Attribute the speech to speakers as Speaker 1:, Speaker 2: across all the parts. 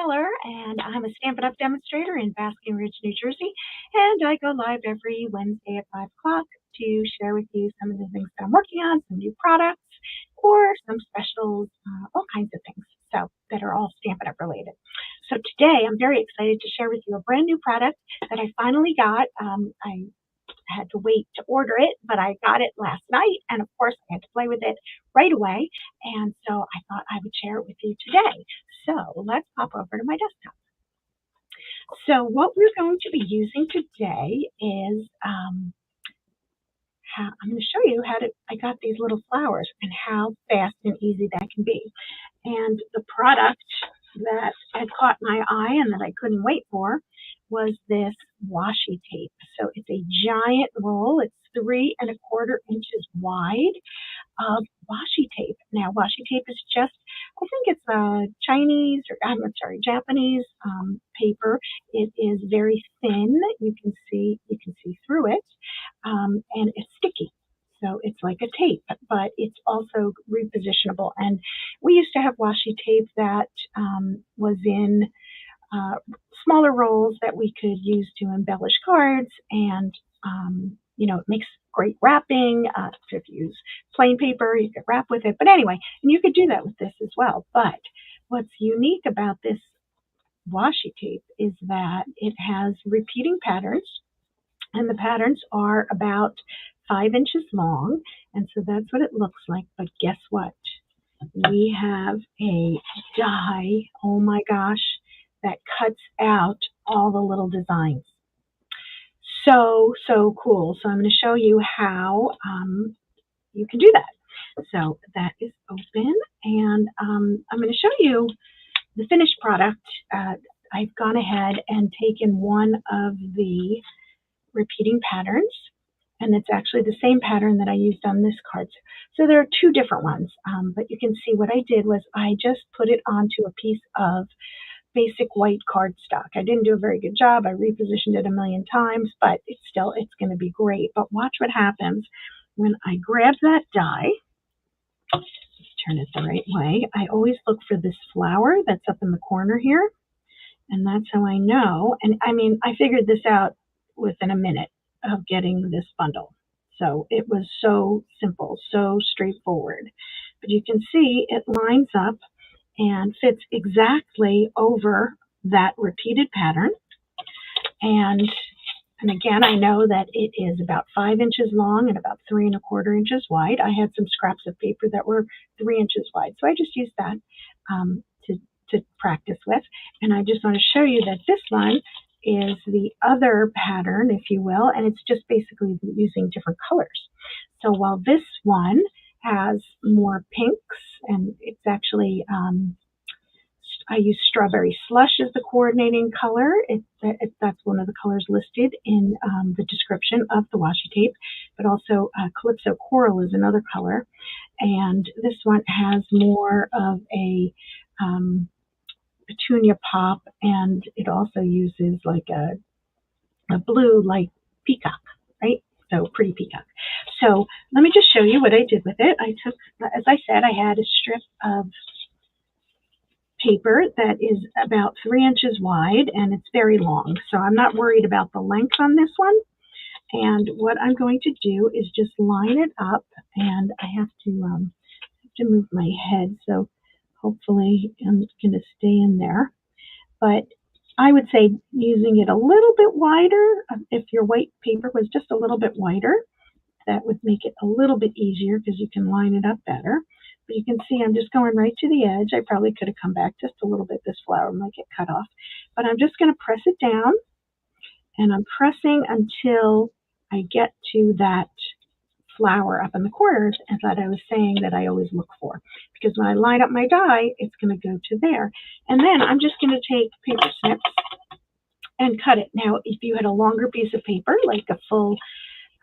Speaker 1: Miller, and I'm a Stampin' Up demonstrator in Basking Ridge, New Jersey, and I go live every Wednesday at 5 o'clock to share with you some of the things that I'm working on, some new products, or some specials, all kinds of things, so that are all Stampin' Up related. So today, I'm very excited to share with you a brand new product that I finally got. I had to wait to order it, but I got it last night, and of course I had to play with it right away, and so I thought I would share it with you today. So let's pop over to my desktop. So what we're going to be using today is I'm going to show you I got these little flowers and how fast and easy that can be. And the product that had caught my eye and that I couldn't wait for was this washi tape. So it's a giant roll. It's 3¼ inches wide of washi tape. Now, washi tape is just, I think it's a Japanese paper. It is very thin. You can see through it, and it's sticky. So it's like a tape, but it's also repositionable. And we used to have washi tape that was in smaller rolls that we could use to embellish cards, and it makes great wrapping. If you use plain paper, you could wrap with it. But anyway, and you could do that with this as well. But what's unique about this washi tape is that it has repeating patterns, and the patterns are about 5 inches long, and so that's what it looks like. But guess what? We have a die, oh my gosh, that cuts out all the little designs. So cool. So I'm going to show you how you can do that. So that is open, and I'm going to show you the finished product. I've gone ahead and taken one of the repeating patterns, and it's actually the same pattern that I used on this card. So there are two different ones, but you can see what I did was I just put it onto a piece of basic white cardstock. I didn't do a very good job. I repositioned it a million times, but it's going to be great. But watch what happens when I grab that die. Turn it the right way. I always look for this flower that's up in the corner here, and that's how I know. And I mean, I figured this out within a minute of getting this bundle. So it was so simple, so straightforward. But you can see it lines up and fits exactly over that repeated pattern. And again, I know that it is about 5 inches long and about 3¼ inches wide. I had some scraps of paper that were 3 inches wide, so I just used that to practice with. And I just want to show you that this one is the other pattern, if you will, and it's just basically using different colors. So while this one has more pinks, and it's actually, I use Strawberry Slush as the coordinating color. That's one of the colors listed in the description of the washi tape, but also Calypso Coral is another color. And this one has more of a Petunia Pop, and it also uses like a blue like peacock, right? So pretty peacock. So let me just show you what I did with it. I took, as I said, I had a strip of paper that is about 3 inches wide, and it's very long. So I'm not worried about the length on this one. And what I'm going to do is just line it up, and I have to move my head. So hopefully I'm going to stay in there. But I would say using it a little bit wider, if your white paper was just a little bit wider, that would make it a little bit easier because you can line it up better. But you can see I'm just going right to the edge. I probably could have come back just a little bit. This flower might get cut off. But I'm just going to press it down, and I'm pressing until I get to that flower up in the corners, as that I was saying that I always look for. Because when I line up my die, it's going to go to there. And then I'm just going to take paper snips and cut it. Now, if you had a longer piece of paper, like a full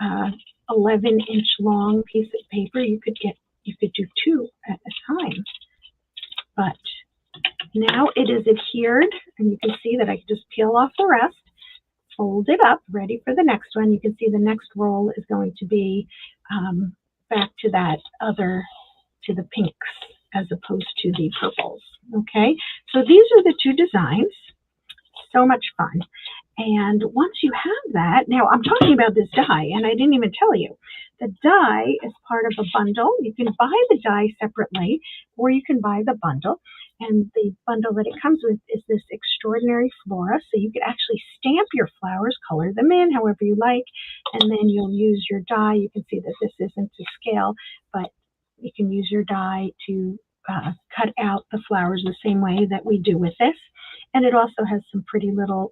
Speaker 1: 11-inch long piece of paper, you could do 2 at a time. But now it is adhered, and you can see that I can just peel off the rest, fold it up, ready for the next one. You can see the next roll is going to be back to that to the pinks as opposed to the purples. Okay, so these are the two designs. So much fun. And once you have that, now I'm talking about this die, and I didn't even tell you. The die is part of a bundle. You can buy the die separately, or you can buy the bundle. And the bundle that it comes with is this extraordinary Flora. So you can actually stamp your flowers, color them in however you like, and then you'll use your die. You can see that this isn't to scale, but you can use your die to cut out the flowers the same way that we do with this. And it also has some pretty little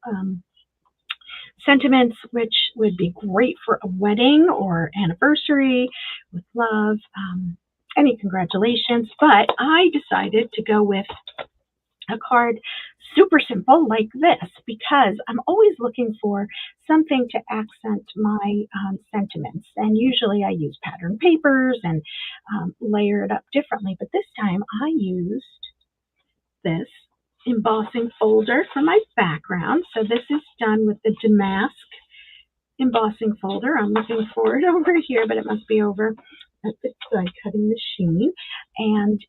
Speaker 1: sentiments, which would be great for a wedding or anniversary with love. Any congratulations, but I decided to go with a card super simple like this because I'm always looking for something to accent my sentiments, and usually I use pattern papers and layer it up differently, but this time I used this embossing folder for my background. So this is done with the Damask embossing folder. I'm looking for it over here, but it must be over at the die cutting machine. And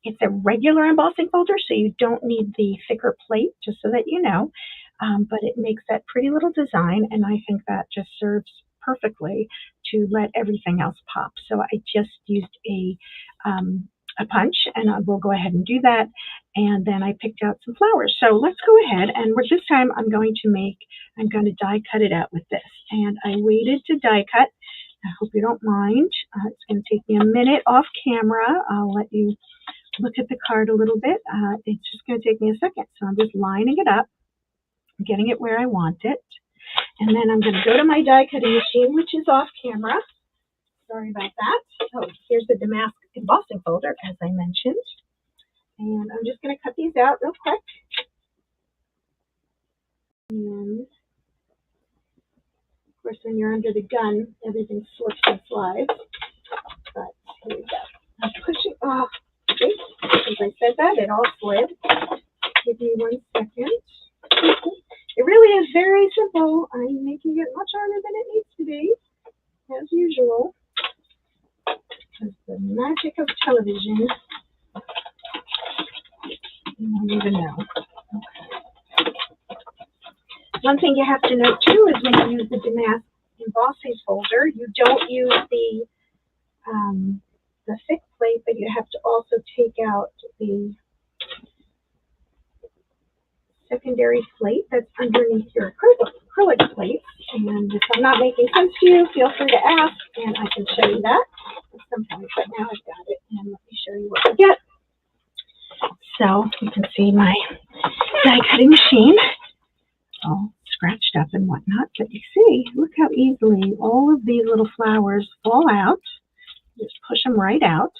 Speaker 1: it's a regular embossing folder, so you don't need the thicker plate, just so that you know. But it makes that pretty little design, and I think that just serves perfectly to let everything else pop. So I just used a punch, and I will go ahead and do that. And then I picked out some flowers. So let's go ahead, and this time I'm going to die cut it out with this. And I waited to die cut. I hope you don't mind. It's going to take me a minute off camera. I'll let you look at the card a little bit. It's just going to take me a second. So I'm just lining it up, getting it where I want it. And then I'm going to go to my die cutting machine, which is off camera. Sorry about that. So here's the Damask embossing folder, as I mentioned. And I'm just going to cut these out real quick. And of course, when you're under the gun, everything slips and slides. But here we go. I'm pushing off. Okay. As I said that, it all slid. Give me 1 second. It really is very simple. I'm making it much harder than it needs to be, as usual. Because the magic of television, you don't even know. Okay. One thing you have to note too is when you use the Damask embossing folder, you don't use the thick plate, but you have to also take out the secondary plate that's underneath your acrylic plate. And if I'm not making sense to you, feel free to ask, and I can show you that at some point. But now I've got it, and let me show you what I get. So you can see my die cutting machine all scratched up and whatnot. But you see, look how easily all of these little flowers fall out. Just push them right out.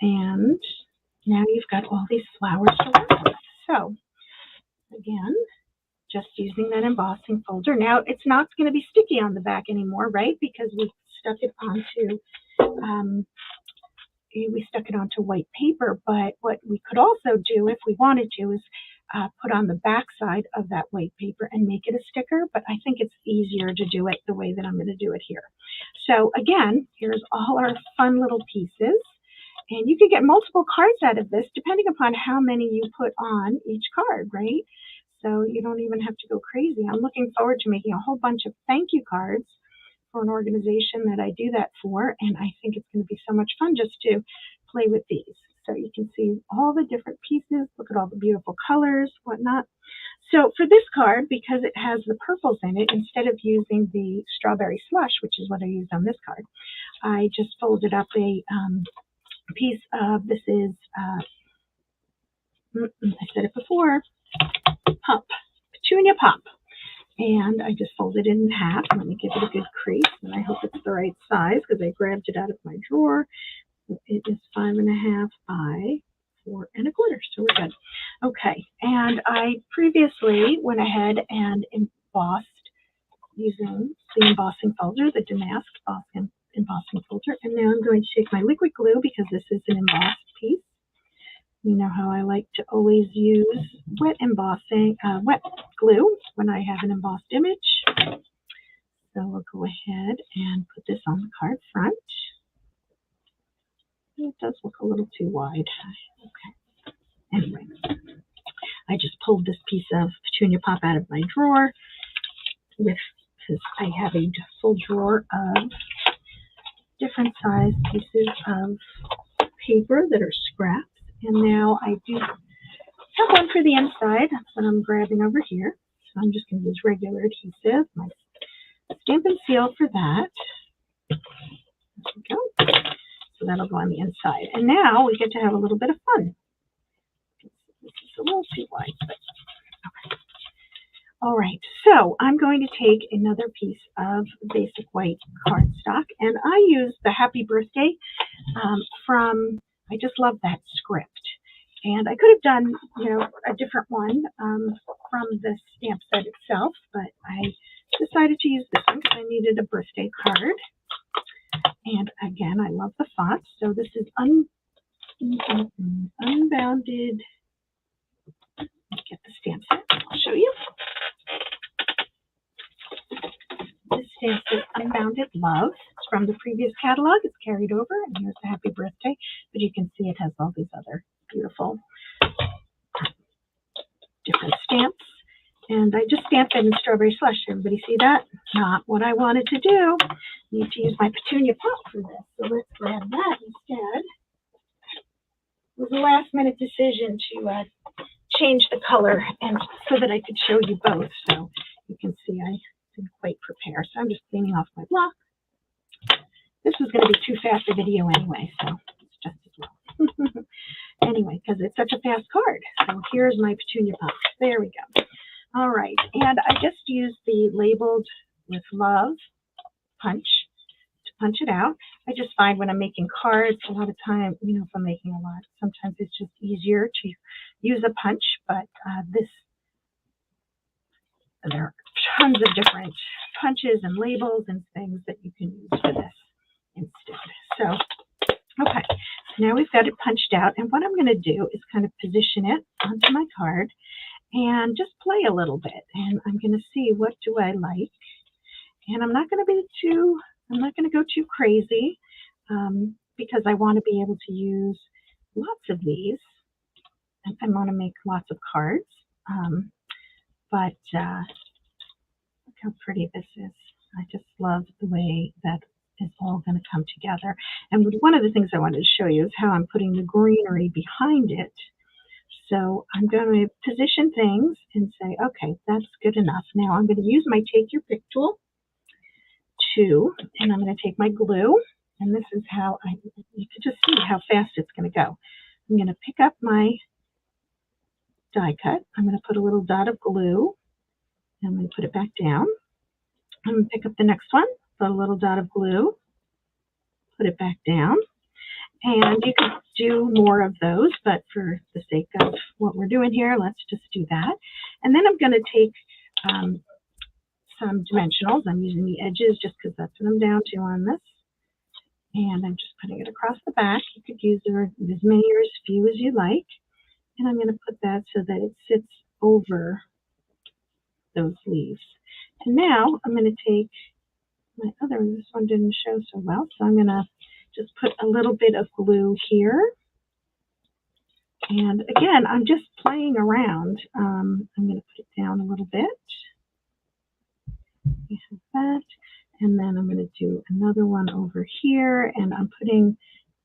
Speaker 1: And now you've got all these flowers to work with. So again, just using that embossing folder. Now it's not going to be sticky on the back anymore, right? Because we stuck it onto white paper. But what we could also do, if we wanted to, is put on the back side of that white paper and make it a sticker. But I think it's easier to do it the way that I'm going to do it here. So again, here's all our fun little pieces. And you could get multiple cards out of this depending upon how many you put on each card, right? So you don't even have to go crazy. I'm looking forward to making a whole bunch of thank you cards for an organization that I do that for. And I think it's going to be so much fun just to play with these. So you can see all the different pieces. Look at all the beautiful colors, whatnot. So for this card, because it has the purples in it, instead of using the strawberry slush, which is what I used on this card, I just folded up a piece of, this is, I said it before, Petunia Pop. And I just folded it in half. Let me give it a good crease, and I hope it's the right size because I grabbed it out of my drawer. It is 5.5 by 4 1/4, so we're good. Okay, and I previously went ahead and embossed using the embossing folder, the Damask embossing folder, and now I'm going to take my liquid glue because this is an embossed piece. You know how I like to always use wet glue when I have an embossed image. So we'll go ahead and put this on the card front. It does look a little too wide. Okay. Anyway, I just pulled this piece of Petunia Pop out of my drawer because I have a full drawer of different size pieces of paper that are scraps. And now I do have one for the inside that I'm grabbing over here. So I'm just going to use regular adhesive, my Stampin' Seal for that. There we go. So that'll go on the inside. And now we get to have a little bit of fun. This is a little too wide, but okay. All right, so I'm going to take another piece of basic white cardstock, and I use the Happy Birthday I just love that script. And I could have done, a different one from the stamp set itself, but I decided to use this one because I needed a birthday card. And again, I love the font. So this is Unbounded. Let's get the stamp set. I'll show you. This stamp says Unbounded Love. It's from the previous catalog. It's carried over, and here's the Happy Birthday. But you can see it has all these other beautiful different stamps. And I just stamped it in Strawberry Slush. Everybody see that? Not what I wanted to do. I need to use my Petunia Pop for this. So let's grab that instead. It was a last minute decision to change the color and so that I could show you both. So you can see I didn't quite prepare. So I'm just cleaning off my block. This was going to be too fast a video anyway, so it's just as well. Anyway, because it's such a fast card. So here's my Petunia Pop. There we go. All right, and I just used the Labeled with Love punch to punch it out. I just find when I'm making cards, a lot of time, if I'm making a lot, sometimes it's just easier to use a punch, but there are tons of different punches and labels and things that you can use for this instead. So, okay, so now we've got it punched out, and what I'm going to do is kind of position it onto my card and just play a little bit, and I'm going to see what do I like. And I'm not going to go too crazy because I want to be able to use lots of these. I want to make lots of cards, but look how pretty this is. I just love the way that it's all going to come together. And one of the things I wanted to show you is how I'm putting the greenery behind it. So I'm going to position things and say, okay, that's good enough. Now I'm going to use my Take Your Pick tool and I'm going to take my glue, and this is how you can just see how fast it's going to go. I'm going to pick up my die cut. I'm going to put a little dot of glue, and I'm going to put it back down. I'm going to pick up the next one, put a little dot of glue, put it back down. And you could do more of those, but for the sake of what we're doing here, let's just do that. And then I'm going to take some dimensionals. I'm using the edges just because that's what I'm down to on this. And I'm just putting it across the back. You could use as many or as few as you like. And I'm going to put that so that it sits over those leaves. And now I'm going to take this one didn't show so well, so I'm going to just put a little bit of glue here. And again, I'm just playing around. I'm going to put it down a little bit. We have that. And then I'm going to do another one over here. And I'm putting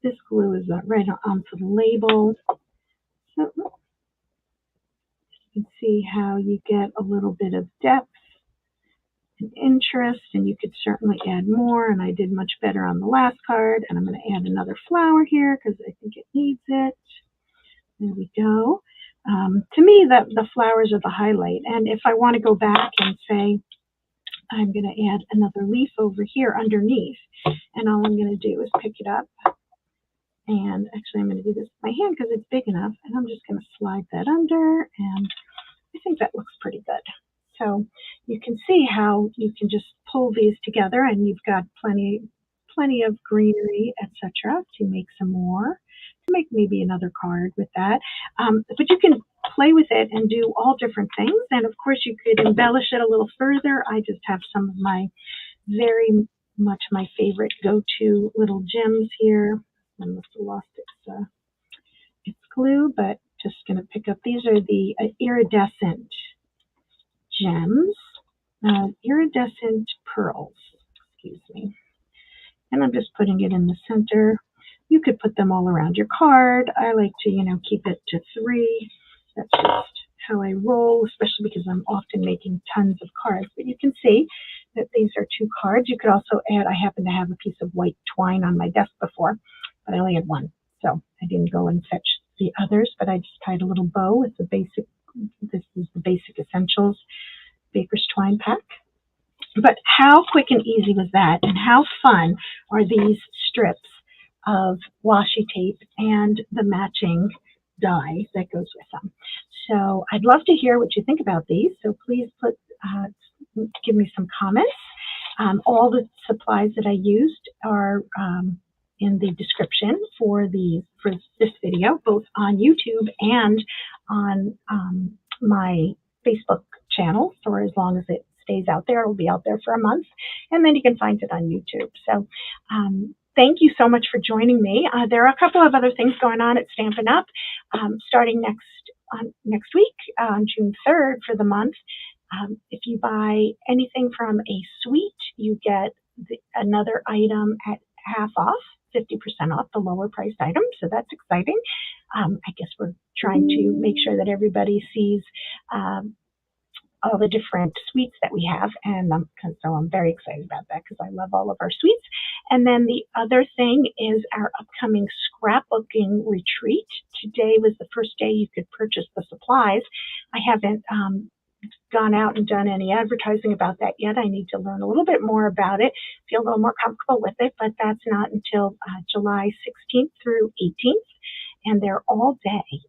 Speaker 1: this glue is right onto the label. So you can see how you get a little bit of depth and interest, and you could certainly add more, and I did much better on the last card. And I'm going to add another flower here because I think it needs it. There we go. To me, the flowers are the highlight, and if I want to go back and say I'm going to add another leaf over here underneath, and all I'm going to do is pick it up, and actually I'm going to do this with my hand because it's big enough, and I'm just going to slide that under, and I think that looks pretty good. So you can see how you can just pull these together, and you've got plenty of greenery, etc., to make some more, to make maybe another card with that. But you can play with it and do all different things, and of course you could embellish it a little further. I just have some of my very much my favorite go-to little gems here. I must have lost its glue, but just going to pick up. These are the iridescent gems, iridescent pearls, excuse me. And I'm just putting it in the center. You could put them all around your card. I like to, keep it to 3. That's just how I roll, especially because I'm often making tons of cards. But you can see that these are 2 cards. You could also add, I happen to have a piece of white twine on my desk before, but I only had 1. So I didn't go and fetch the others, but I just tied a little bow with the basic, this is the Basic Essentials Baker's Twine Pack. But how quick and easy was that? And how fun are these strips of washi tape and the matching die that goes with them? So I'd love to hear what you think about these. So please give me some comments. All the supplies that I used are in the description for this video, both on YouTube and on my Facebook channel for as long as it stays out there. It'll be out there for a month, and then you can find it on YouTube. So thank you so much for joining me. There are a couple of other things going on at Stampin' Up starting next week on June 3rd for the month. If you buy anything from a suite, you get another item at half off, 50% off the lower priced item. So that's exciting. I guess we're trying to make sure that everybody sees all the different suites that we have, and so I'm very excited about that because I love all of our suites. And then the other thing is our upcoming scrapbooking retreat. Today was the first day you could purchase the supplies. I haven't gone out and done any advertising about that yet. I need to learn a little bit more about it, feel a little more comfortable with it, but that's not until July 16th through 18th, and they're all day,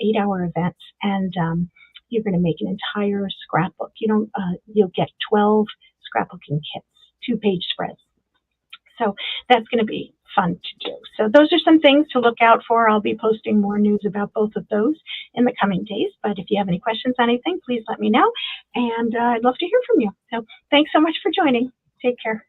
Speaker 1: 8-hour events, and you're going to make an entire scrapbook. You'll get 12 scrapbooking kits, 2-page spreads. So that's going to be fun to do. So those are some things to look out for. I'll be posting more news about both of those in the coming days. But if you have any questions on anything, please let me know. And I'd love to hear from you. So thanks so much for joining. Take care.